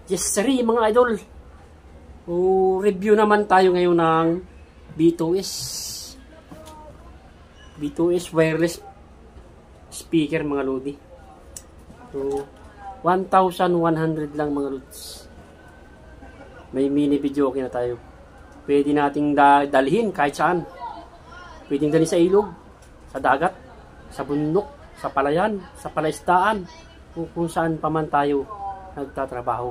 Yes, sorry mga idol. Review naman tayo ngayon ng B2S wireless speaker mga lodi. 1,100 lang mga lods. May mini video okay na tayo. Pwede nating dalhin kahit saan. Pwedeng dalhin sa ilog, sa dagat, sa bundok, sa palayan, sa palaisdaan, kung saan pa man tayo nagtatrabaho.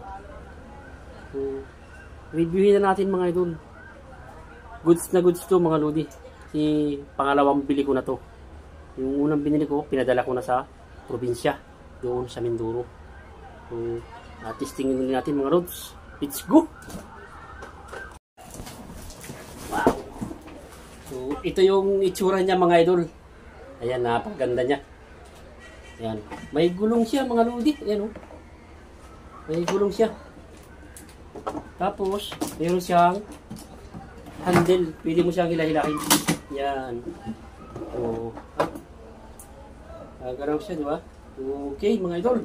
Reviewin na natin mga idol. Goods na goods to mga lodi. Pangalawang bili ko na to. Yung unang binili ko, pinadala ko na sa probinsya, doon sa Mindoro. Testingin natin mga lods. Let's go! Wow! Ito yung itsura niya mga idol. Ayan, napakaganda niya. Ayan. May gulong siya mga lodi. Ayan, may gulong siya. Tapos, meron siyang handle. Pwede mo siyang hilahilahin. Yan. Gano'n siya, di ba? Okay, mga idol.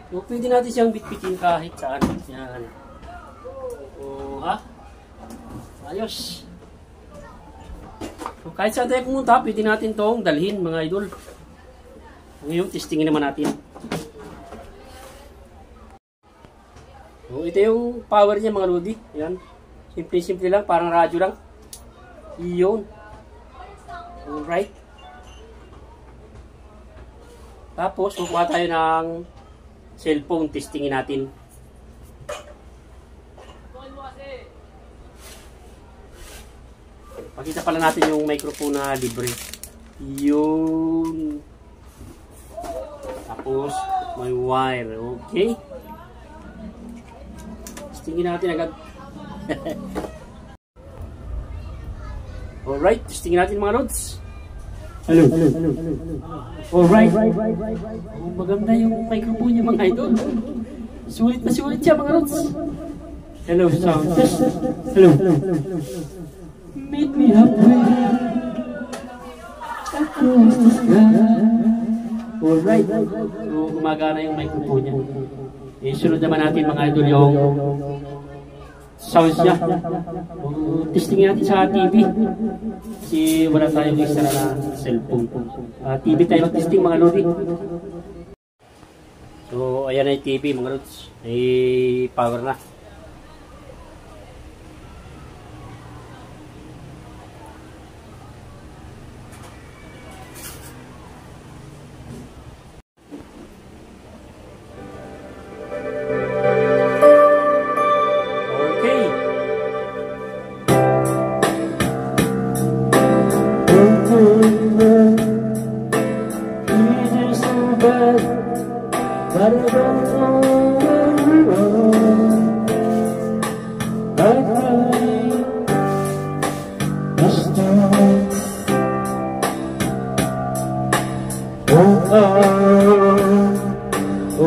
Pwede natin siyang bitbitin kahit saan. Yan. Ayos. Kahit saan tayo pumunta, pwede natin tong dalhin, mga idol. Ngayon, testingin naman natin. Ito yung power niya mga lodi. Ayan. Simple-simple lang. Parang radyo lang. Iyon. Alright. Tapos, kukuha tayo ng cellphone. Testingin natin. Pakita pala natin yung microphone na libre. Iyon. Tapos, may wire. Okay. Testingin natin agad. Alright, testingin natin mga lods. Hello. Alright. Maganda yung microphone niya mga idol. Sulit na sulit siya mga lods. Hello, sound test. Hello. Meet me halfway across the sky. Alright. So, gumagana yung microphone niya. Sunod naman natin mga idol yung sounds niya. Testingin natin sa TV. Kasi wala tayong extra na cellphone. TV tayo mag-testing mga lodi. So, ayan na yung TV mga lods. May power na.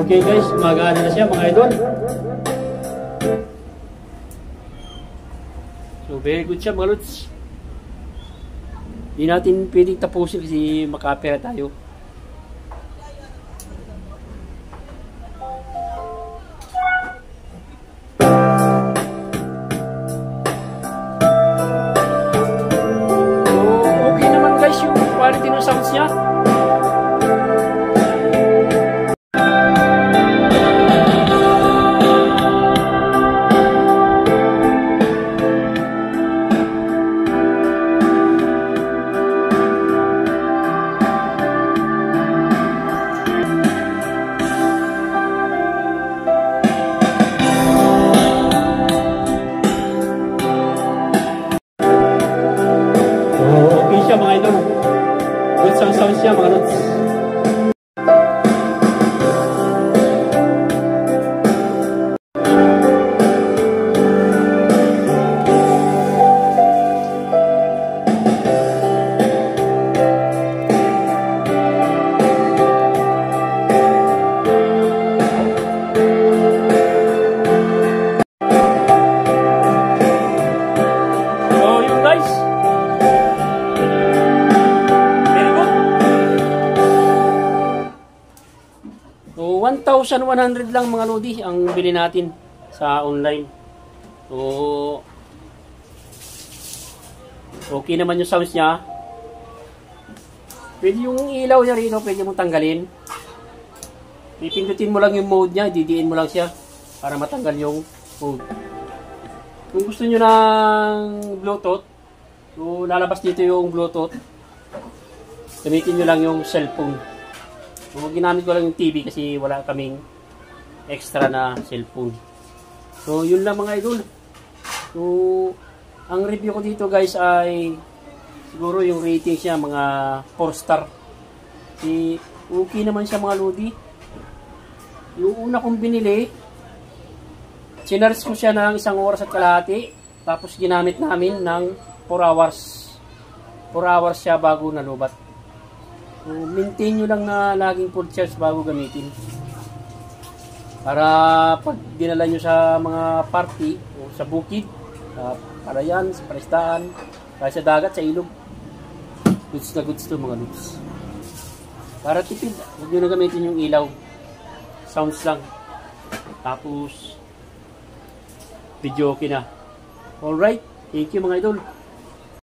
Okay guys, magana na siya mga idol. So very good siya mga lods. Hindi natin pwedeng tapusin kasi makapera tayo. Okay naman guys yung quality ng sounds niya. 2,100 lang mga lodi ang bili natin sa online. So, okay naman yung sounds niya. Pwede yung ilaw niya rito, pwede mong tanggalin. Pipindutin mo lang yung mode niya, didiin mo lang siya para matanggal yung mode. Kung gusto nyo ng Bluetooth, so lalabas dito yung Bluetooth, gamitin nyo lang yung cellphone. So ginamit ko lang yung TV kasi wala kaming extra na cellphone. So yun lang mga idol. So ang review ko dito guys ay siguro yung rating siya mga 4 star. Kasi okay naman siya mga lodi. Yung una kong binili, sinarge ko siya ng 1 oras at kalahati. Tapos ginamit namin ng 4 hours. 4 hours siya bago nalubat. So, maintain nyo lang na laging full charge bago gamitin. Para pag dinala nyo sa mga party o sa bukid, sa palayan, sa palistaan, kaya sa dagat, sa ilog. Goods na goods to mga loops. Para tipid, huwag nyo na gamitin yung ilaw. Sounds lang. Tapos, video okay na. Alright, thank you mga idol.